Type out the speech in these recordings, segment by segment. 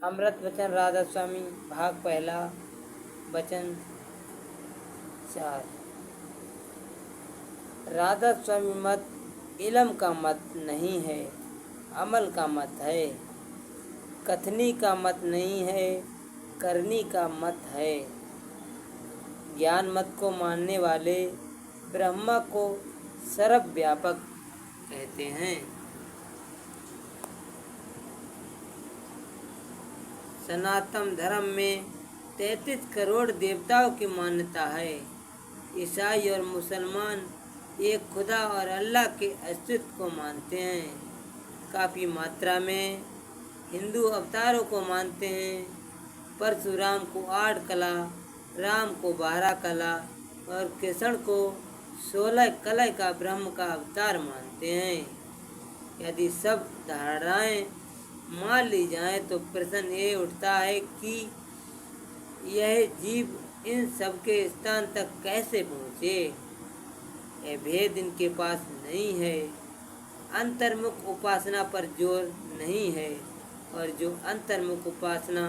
अमृत वचन राधा स्वामी भाग पहला वचन 4। राधा स्वामी मत इलम का मत नहीं है, अमल का मत है। कथनी का मत नहीं है, करनी का मत है। ज्ञान मत को मानने वाले ब्रह्मा को सर्वव्यापक कहते हैं। सनातन धर्म में 33 करोड़ देवताओं की मान्यता है। ईसाई और मुसलमान एक खुदा और अल्लाह के अस्तित्व को मानते हैं। काफ़ी मात्रा में हिंदू अवतारों को मानते हैं। परशुराम को 8 कला, राम को 12 कला और कृष्ण को 16 कला का ब्रह्म का अवतार मानते हैं। यदि सब धारणाएं मान ली जाएं तो प्रश्न ये उठता है कि यह जीव इन सबके स्थान तक कैसे पहुँचे। यह भेद इनके पास नहीं है। अंतर्मुख उपासना पर जोर नहीं है, और जो अंतर्मुख उपासना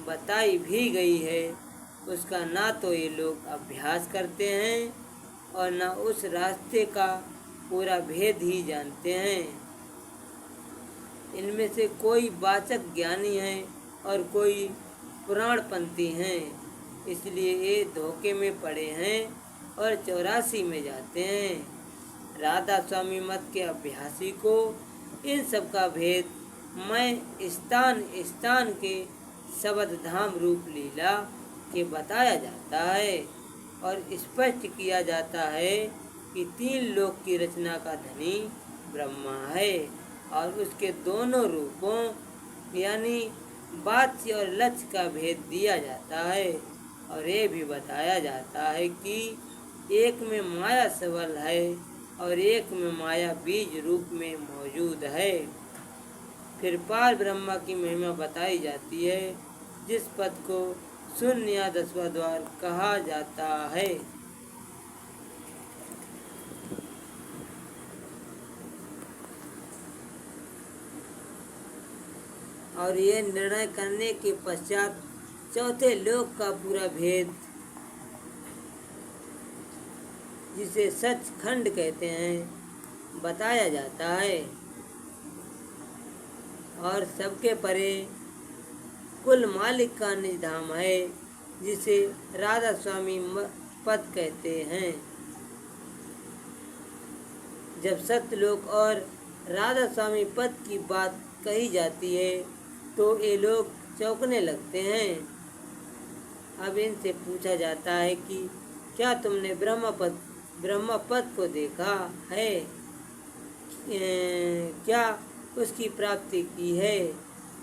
बताई भी गई है उसका ना तो ये लोग अभ्यास करते हैं और ना उस रास्ते का पूरा भेद ही जानते हैं। इनमें से कोई वाचक ज्ञानी है और कोई पुराणपंथी हैं, इसलिए ये धोखे में पड़े हैं और 84 में जाते हैं। राधा स्वामी मत के अभ्यासी को इन सब का भेद मैं स्थान स्थान के शब्द धाम रूप लीला के बताया जाता है और स्पष्ट किया जाता है कि 3 लोक की रचना का धनी ब्रह्मा है और उसके दोनों रूपों यानी वाच्य और लक्ष्य का भेद दिया जाता है। और ये भी बताया जाता है कि एक में माया सबल है और एक में माया बीज रूप में मौजूद है। फिर पार ब्रह्मा की महिमा बताई जाती है, जिस पद को शून्य या 10वां द्वार कहा जाता है। और ये निर्णय करने के पश्चात चौथे लोक का पूरा भेद, जिसे सचखंड कहते हैं, बताया जाता है। और सबके परे कुल मालिक का निज धाम है, जिसे राधा स्वामी पद कहते हैं। जब सत्यलोक और राधा स्वामी पद की बात कही जाती है तो ये लोग चौंकने लगते हैं। अब इनसे पूछा जाता है कि क्या तुमने ब्रह्म पद को देखा है, क्या उसकी प्राप्ति की है,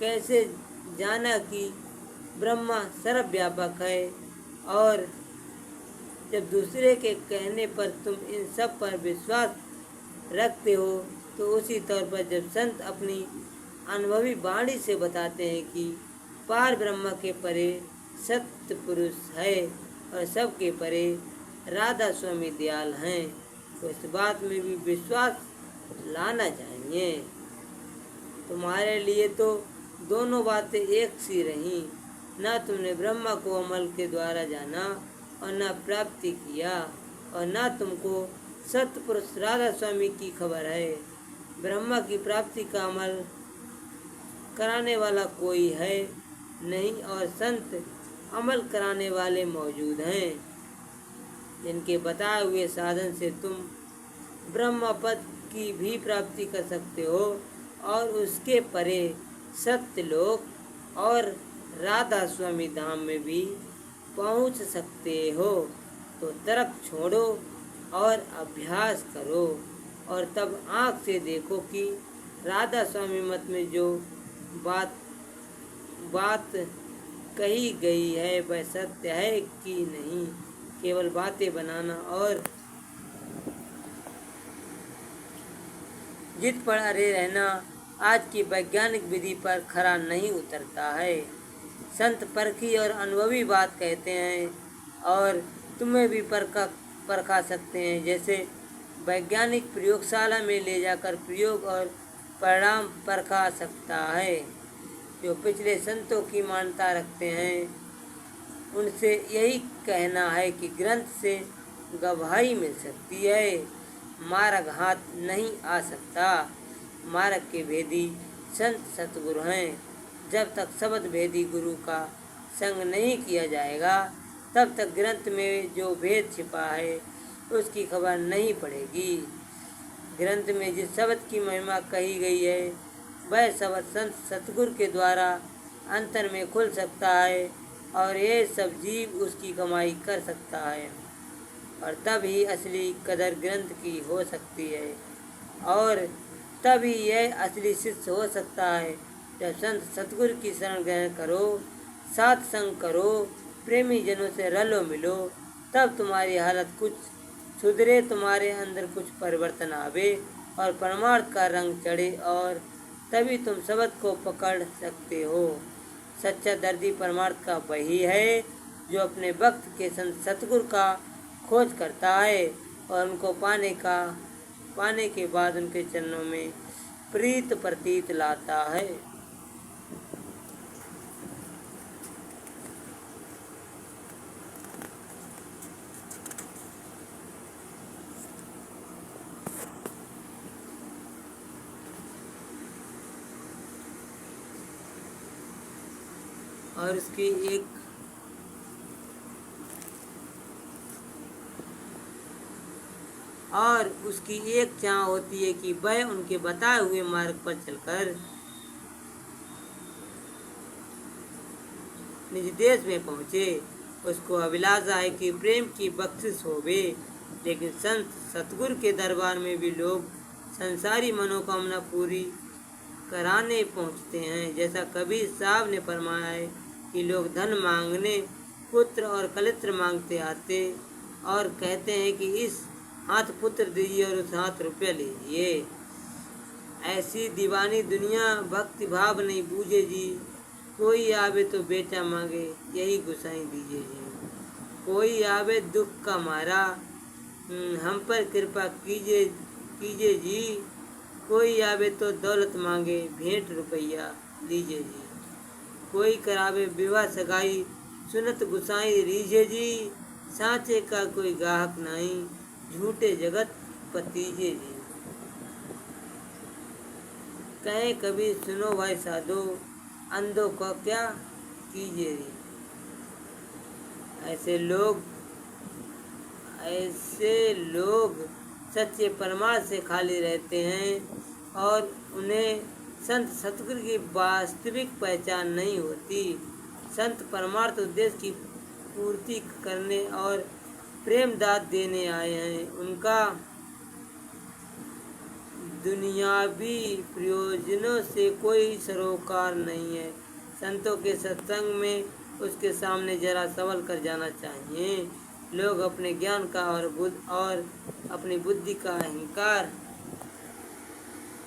कैसे जाना कि ब्रह्मा सर्वव्यापक है। और जब दूसरे के कहने पर तुम इन सब पर विश्वास रखते हो तो उसी तौर पर जब संत अपनी अनुभवी वाणी से बताते हैं कि पार ब्रह्म के परे सत्य पुरुष है और सबके परे राधा स्वामी दयाल हैं, तो इस बात में भी विश्वास लाना चाहिए। तुम्हारे लिए तो दोनों बातें एक सी रहीं, ना तुमने ब्रह्मा को अमल के द्वारा जाना और ना प्राप्ति किया, और ना तुमको सत्य पुरुष राधा स्वामी की खबर है। ब्रह्मा की प्राप्ति का अमल कराने वाला कोई है नहीं और संत अमल कराने वाले मौजूद हैं, जिनके बताए हुए साधन से तुम ब्रह्म पद की भी प्राप्ति कर सकते हो और उसके परे सत्यलोक और राधा स्वामी धाम में भी पहुंच सकते हो। तो तर्क छोड़ो और अभ्यास करो, और तब आँख से देखो कि राधा स्वामी मत में जो बात कही गई है वह सत्य है कि नहीं। केवल बातें बनाना और जिद पर अड़े रहना आज की वैज्ञानिक विधि पर खरा नहीं उतरता है। संत परखी और अनुभवी बात कहते हैं और तुम्हें भी परखा सकते हैं, जैसे वैज्ञानिक प्रयोगशाला में ले जाकर प्रयोग और परिणाम परखा सकता है। जो पिछले संतों की मान्यता रखते हैं उनसे यही कहना है कि ग्रंथ से गवाही मिल सकती है, मार्ग हाथ नहीं आ सकता। मार्ग के भेदी संत सतगुरु हैं। जब तक शब्द भेदी गुरु का संग नहीं किया जाएगा तब तक ग्रंथ में जो भेद छिपा है उसकी खबर नहीं पड़ेगी। ग्रंथ में जिस शब्द की महिमा कही गई है वह शब्द संत सतगुरु के द्वारा अंतर में खुल सकता है और ये सब जीव उसकी कमाई कर सकता है, और तब ही असली कदर ग्रंथ की हो सकती है, और तभी यह असली शिष्य हो सकता है जब संत सतगुरु की शरण ग्रहण करो, साथ संग करो, प्रेमी जनों से रलो मिलो, तब तुम्हारी हालत कुछ सुधरे, तुम्हारे अंदर कुछ परिवर्तन आवे और परमार्थ का रंग चढ़े, और तभी तुम शब्द को पकड़ सकते हो। सच्चा दर्दी परमार्थ का वही है जो अपने भक्त के संत सतगुरु का खोज करता है और उनको पाने के बाद उनके चरणों में प्रीत प्रतीत लाता है। और उसकी एक चाह होती है कि वह उनके बताए हुए मार्ग पर चलकर निज देश में पहुँचे। उसको अभिलाषा है कि प्रेम की बख्शिश होवे, लेकिन संत सतगुरु के दरबार में भी लोग संसारी मनोकामना पूरी कराने पहुँचते हैं। जैसा कबीर साहब ने फरमाया है कि लोग धन मांगने पुत्र और कलित्र मांगते आते और कहते हैं कि इस हाथ पुत्र दीजिए और उस हाथ रुपया लीजिए। ऐसी दीवानी दुनिया भक्ति भाव नहीं बूझे जी। कोई आवे तो बेटा मांगे यही गुसाई दीजिए जी। कोई आवे दुख का मारा हम पर कृपा कीजिए जी। कोई आवे तो दौलत मांगे भेंट रुपया लीजिए जी। कोई करावे विवाह सगाई सुनत गुसाई रीझे जी। सांचे का कोई गाहक नहीं झूठे जगत पतीजे जी। कहे कभी सुनो भाई साधो अंधों को क्या कीजिए जी। ऐसे लोग सच्चे परमार्थ से खाली रहते हैं और उन्हें संत सतगुरु की वास्तविक पहचान नहीं होती। संत परमार्थ उद्देश्य की पूर्ति करने और प्रेम दात देने आए हैं। उनका दुनियावी प्रयोजनों से कोई सरोकार नहीं है। संतों के सत्संग में उसके सामने जरा सवाल कर जाना चाहिए। लोग अपने ज्ञान का और अपनी बुद्धि का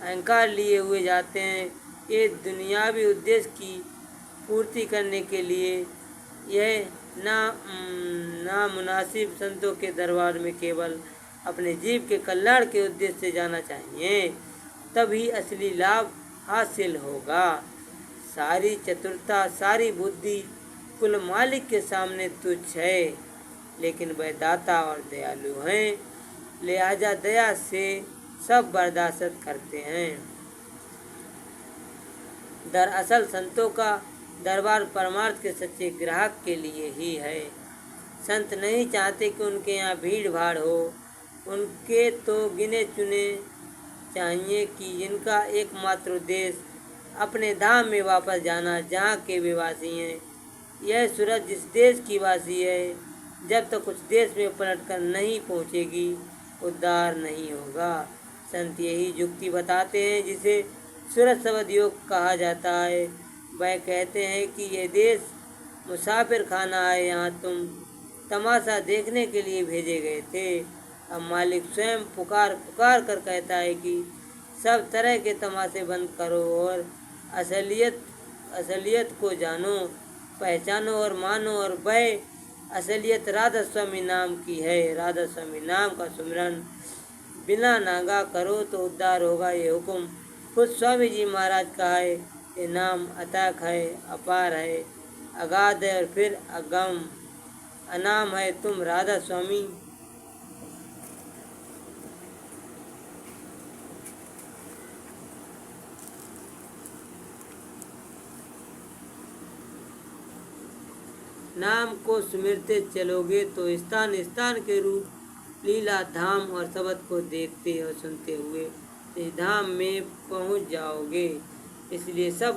अहंकार लिए हुए जाते हैं। ये दुनियावी उद्देश्य की पूर्ति करने के लिए यह नामुनासिब संतों के दरबार में केवल अपने जीव के कल्याण के उद्देश्य से जाना चाहिए, तभी असली लाभ हासिल होगा। सारी चतुरता सारी बुद्धि कुल मालिक के सामने तुच्छ है, लेकिन वह दाता और दयालु हैं, लिहाजा दया से सब बर्दाश्त करते हैं। दरअसल संतों का दरबार परमार्थ के सच्चे ग्राहक के लिए ही है। संत नहीं चाहते कि उनके यहाँ भीड़ भाड़ हो। उनके तो गिने चुने चाहिए कि जिनका एकमात्र उद्देश्य अपने धाम में वापस जाना, जहाँ के वे वासी हैं। यह सूरज जिस देश की वासी है, जब तक उस देश में पलटकर नहीं पहुँचेगी उद्धार नहीं होगा। संत यही युक्ति बताते हैं जिसे सूरज शब्द योग कहा जाता है। वह कहते हैं कि यह देश मुसाफिर खाना है, यहाँ तुम तमाशा देखने के लिए भेजे गए थे। अब मालिक स्वयं पुकार कर कहता है कि सब तरह के तमाशे बंद करो और असलियत को जानो, पहचानो और मानो। और वह असलियत राधा स्वामी नाम की है। राधा स्वामी नाम का सुमिरन बिना नागा करो तो उद्धार होगा, ये हुक्म खुद स्वामी जी महाराज का है। ये नाम अथाक है, अपार है, अगाध है और फिर अगम। अनाम है तुम राधा स्वामी। नाम को सुमिरते चलोगे तो स्थान स्थान के रूप, लीला धाम और शब्द को देखते और सुनते हुए इस धाम में पहुंच जाओगे। इसलिए सब